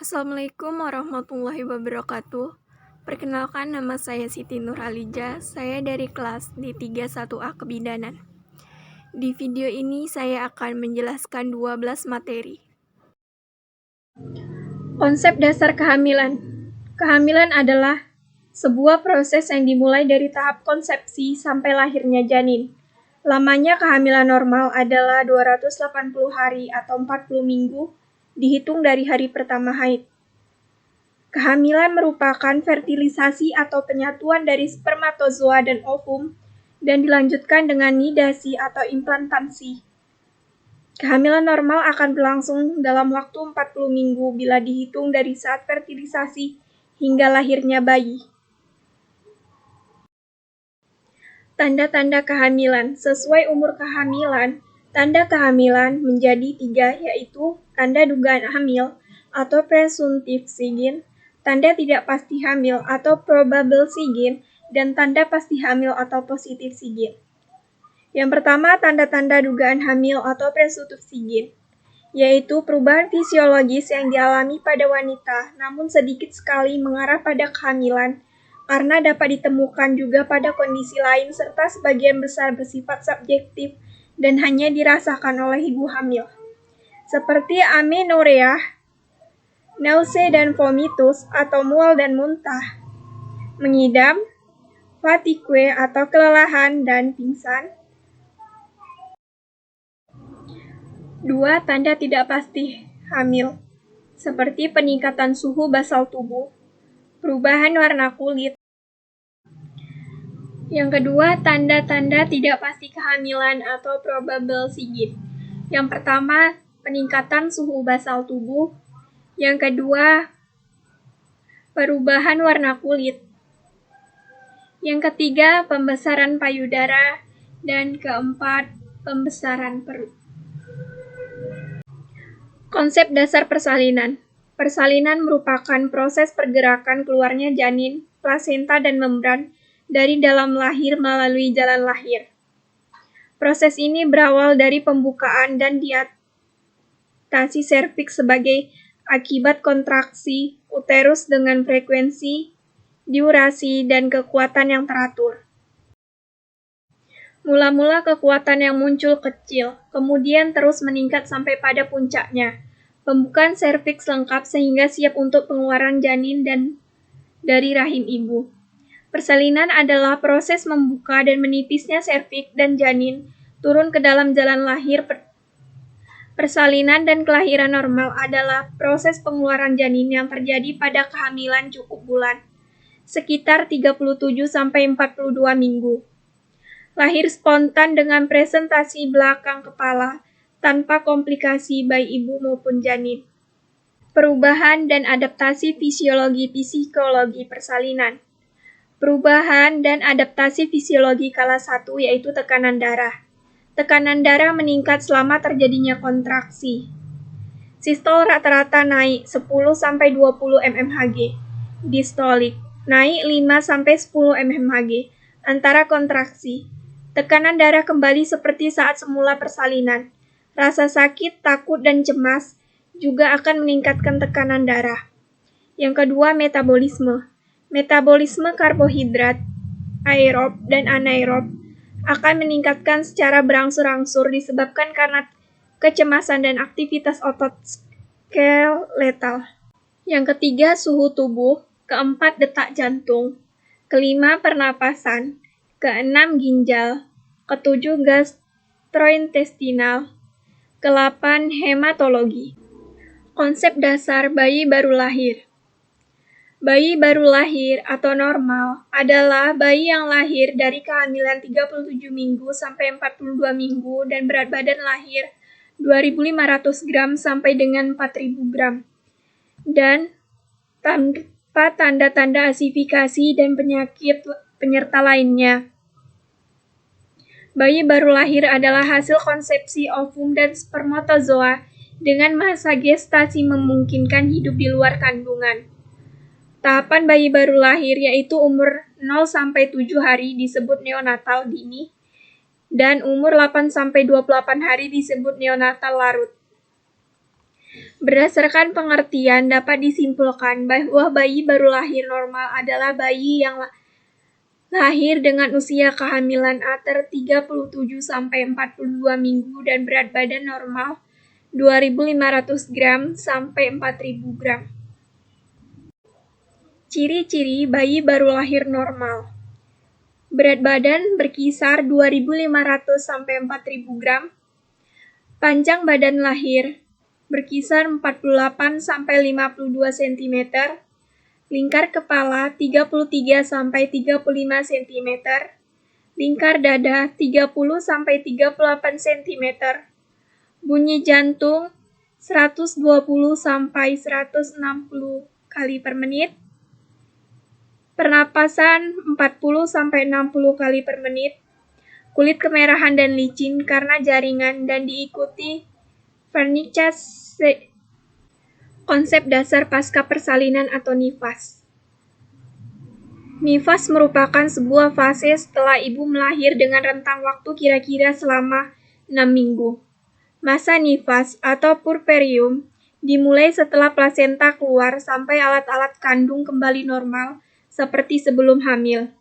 Assalamualaikum warahmatullahi wabarakatuh. Perkenalkan, nama saya Siti Nurhalija. Saya dari kelas D31A Kebidanan. Di video ini saya akan menjelaskan 12 materi. Konsep dasar kehamilan. Kehamilan adalah sebuah proses yang dimulai dari tahap konsepsi sampai lahirnya janin. Lamanya kehamilan normal adalah 280 hari atau 40 minggu, dihitung dari hari pertama haid. Kehamilan merupakan fertilisasi atau penyatuan dari spermatozoa dan ovum dan dilanjutkan dengan nidasi atau implantasi. Kehamilan normal akan berlangsung dalam waktu 40 minggu bila dihitung dari saat fertilisasi hingga lahirnya bayi. Tanda-tanda kehamilan. Sesuai umur kehamilan, tanda kehamilan menjadi 3, yaitu tanda dugaan hamil atau presumptive sign, tanda tidak pasti hamil atau probable sign, dan tanda pasti hamil atau positive sign. Yang pertama, tanda-tanda dugaan hamil atau presumptive sign, yaitu perubahan fisiologis yang dialami pada wanita, namun sedikit sekali mengarah pada kehamilan, karena dapat ditemukan juga pada kondisi lain serta sebagian besar bersifat subjektif dan hanya dirasakan oleh ibu hamil, seperti amenorrhea, nausea dan vomitus atau mual dan muntah, mengidam, fatigue atau kelelahan dan pingsan. 2. Tanda tidak pasti hamil, seperti peningkatan suhu basal tubuh, perubahan warna kulit. Yang kedua, tanda-tanda tidak pasti kehamilan atau probable sign. Yang pertama, peningkatan suhu basal tubuh. Yang kedua, perubahan warna kulit. Yang ketiga, pembesaran payudara. Dan keempat, pembesaran perut. Konsep dasar persalinan. Persalinan merupakan proses pergerakan keluarnya janin, plasenta, dan membran dari dalam lahir melalui jalan lahir. Proses ini berawal dari pembukaan dan dilatasi serviks sebagai akibat kontraksi uterus dengan frekuensi, durasi, dan kekuatan yang teratur. Mula-mula kekuatan yang muncul kecil, kemudian terus meningkat sampai pada puncaknya. Pembukaan serviks lengkap sehingga siap untuk pengeluaran janin dan dari rahim ibu. Persalinan adalah proses membuka dan menipisnya serviks dan janin turun ke dalam jalan lahir. Persalinan dan kelahiran normal adalah proses pengeluaran janin yang terjadi pada kehamilan cukup bulan, sekitar 37-42 minggu. Lahir spontan dengan presentasi belakang kepala, tanpa komplikasi baik ibu maupun janin. Perubahan dan adaptasi fisiologi psikologi persalinan. Perubahan dan adaptasi fisiologi kala 1 yaitu tekanan darah. Tekanan darah meningkat selama terjadinya kontraksi. Sistol rata-rata naik 10-20 mmHg. Distolik naik 5-10 mmHg antara kontraksi. Tekanan darah kembali seperti saat semula persalinan. Rasa sakit, takut, dan cemas juga akan meningkatkan tekanan darah. Yang kedua, metabolisme. Metabolisme karbohidrat, aerob dan anaerob, akan meningkatkan secara berangsur-angsur disebabkan karena kecemasan dan aktivitas otot skeletal. Yang ketiga, suhu tubuh. Keempat, detak jantung. Kelima, pernapasan. Keenam, ginjal. Ketujuh, gastrointestinal. Kedelapan, hematologi. Konsep dasar bayi baru lahir. Bayi baru lahir atau normal adalah bayi yang lahir dari kehamilan 37 minggu sampai 42 minggu dan berat badan lahir 2.500 gram sampai dengan 4.000 gram. Dan tanpa tanda-tanda asifikasi dan penyakit penyerta lainnya. Bayi baru lahir adalah hasil konsepsi ovum dan spermatozoa dengan masa gestasi memungkinkan hidup di luar kandungan. Tahapan bayi baru lahir yaitu umur 0-7 hari disebut neonatal dini dan umur 8-28 hari disebut neonatal larut. Berdasarkan pengertian, dapat disimpulkan bahwa bayi baru lahir normal adalah bayi yang lahir dengan usia kehamilan antara 37-42 minggu dan berat badan normal 2.500 gram sampai 4.000 gram. Ciri-ciri bayi baru lahir normal. Berat badan berkisar 2.500 sampai 4.000 gram. Panjang badan lahir berkisar 48 sampai 52 cm. Lingkar kepala 33 sampai 35 cm. Lingkar dada 30 sampai 38 cm. Bunyi jantung 120 sampai 160 kali per menit. Pernapasan 40 sampai 60 kali per menit. Kulit kemerahan dan licin karena jaringan dan diikuti vernicitis. Konsep dasar pasca persalinan atau nifas. Nifas merupakan sebuah fase setelah ibu melahir dengan rentang waktu kira-kira selama 6 minggu. Masa nifas atau puerperium dimulai setelah plasenta keluar sampai alat-alat kandung kembali normal seperti sebelum hamil.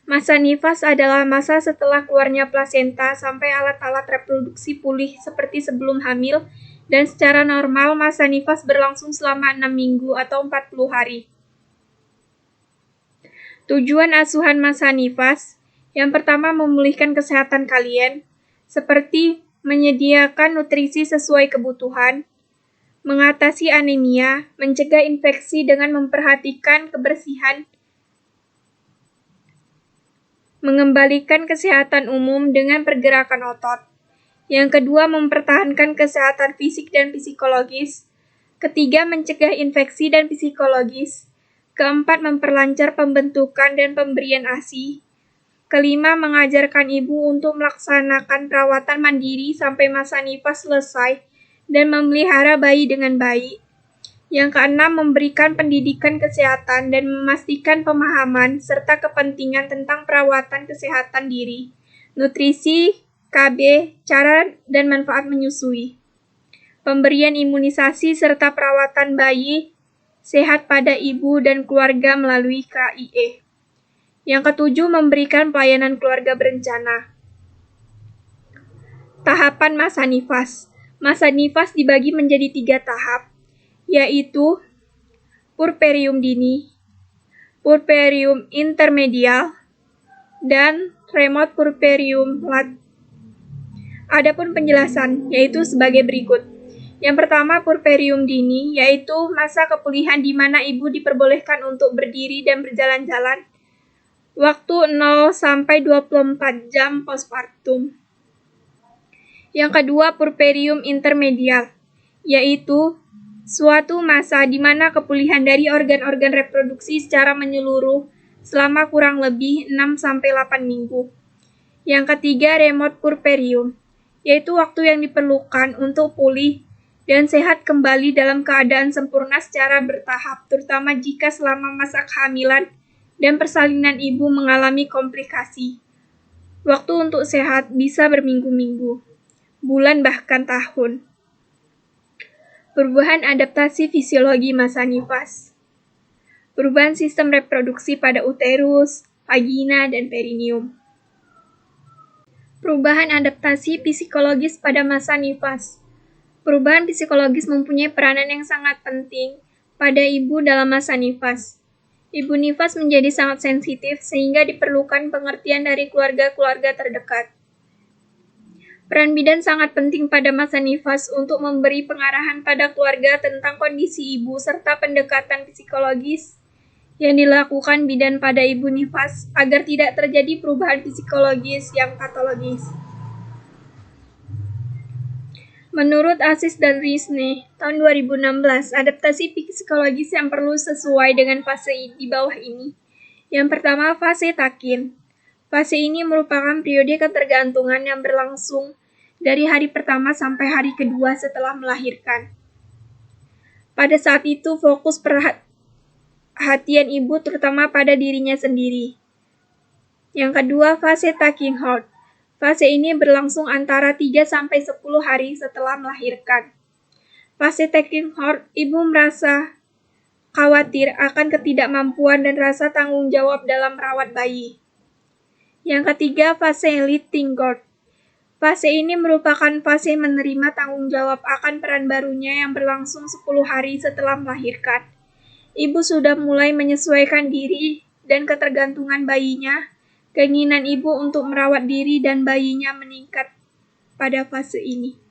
Masa nifas adalah masa setelah keluarnya plasenta sampai alat-alat reproduksi pulih seperti sebelum hamil, dan secara normal masa nifas berlangsung selama 6 minggu atau 40 hari. Tujuan asuhan masa nifas, yang pertama memulihkan kesehatan kalian, seperti menyediakan nutrisi sesuai kebutuhan, mengatasi anemia, mencegah infeksi dengan memperhatikan kebersihan, mengembalikan kesehatan umum dengan pergerakan otot. Yang kedua, mempertahankan kesehatan fisik dan psikologis. Ketiga, mencegah infeksi dan psikologis. Keempat, memperlancar pembentukan dan pemberian ASI. Kelima, mengajarkan ibu untuk melaksanakan perawatan mandiri sampai masa nifas selesai dan memelihara bayi dengan baik. Yang keenam, memberikan pendidikan kesehatan dan memastikan pemahaman serta kepentingan tentang perawatan kesehatan diri, nutrisi, KB, cara dan manfaat menyusui. Pemberian imunisasi serta perawatan bayi sehat pada ibu dan keluarga melalui KIE. Yang ketujuh, memberikan pelayanan keluarga berencana. Tahapan masa nifas. Masa nifas dibagi menjadi 3 tahap, yaitu puerperium dini, puerperium intermedial, dan remote puerperium lat. Adapun penjelasan, yaitu sebagai berikut. Yang pertama, puerperium dini, yaitu masa kepulihan di mana ibu diperbolehkan untuk berdiri dan berjalan-jalan. Waktu 0 sampai 24 jam postpartum. Yang kedua, puerperium intermedial, yaitu suatu masa di mana kepulihan dari organ-organ reproduksi secara menyeluruh selama kurang lebih 6 sampai 8 minggu. Yang ketiga, remote puerperium, yaitu waktu yang diperlukan untuk pulih dan sehat kembali dalam keadaan sempurna secara bertahap, terutama jika selama masa kehamilan dan persalinan ibu mengalami komplikasi. Waktu untuk sehat bisa berminggu-minggu, bulan bahkan tahun. Perubahan adaptasi fisiologi masa nifas. Perubahan sistem reproduksi pada uterus, vagina, dan perineum. Perubahan adaptasi psikologis pada masa nifas. Perubahan psikologis mempunyai peranan yang sangat penting pada ibu dalam masa nifas. Ibu nifas menjadi sangat sensitif sehingga diperlukan pengertian dari keluarga-keluarga terdekat. Peran bidan sangat penting pada masa nifas untuk memberi pengarahan pada keluarga tentang kondisi ibu serta pendekatan psikologis yang dilakukan bidan pada ibu nifas agar tidak terjadi perubahan psikologis yang patologis. Menurut Aziz dan Rizne, tahun 2016, adaptasi psikologis yang perlu sesuai dengan fase di bawah ini. Yang pertama, fase takin. Fase ini merupakan periode ketergantungan yang berlangsung dari hari pertama sampai hari kedua setelah melahirkan. Pada saat itu, fokus perhatian ibu terutama pada dirinya sendiri. Yang kedua, fase taking hold. Fase ini berlangsung antara 3 sampai 10 hari setelah melahirkan. Fase taking hold, ibu merasa khawatir akan ketidakmampuan dan rasa tanggung jawab dalam merawat bayi. Yang ketiga, fase letting go. Fase ini merupakan fase menerima tanggung jawab akan peran barunya yang berlangsung 10 hari setelah melahirkan. Ibu sudah mulai menyesuaikan diri dan ketergantungan bayinya. Keinginan ibu untuk merawat diri dan bayinya meningkat pada fase ini.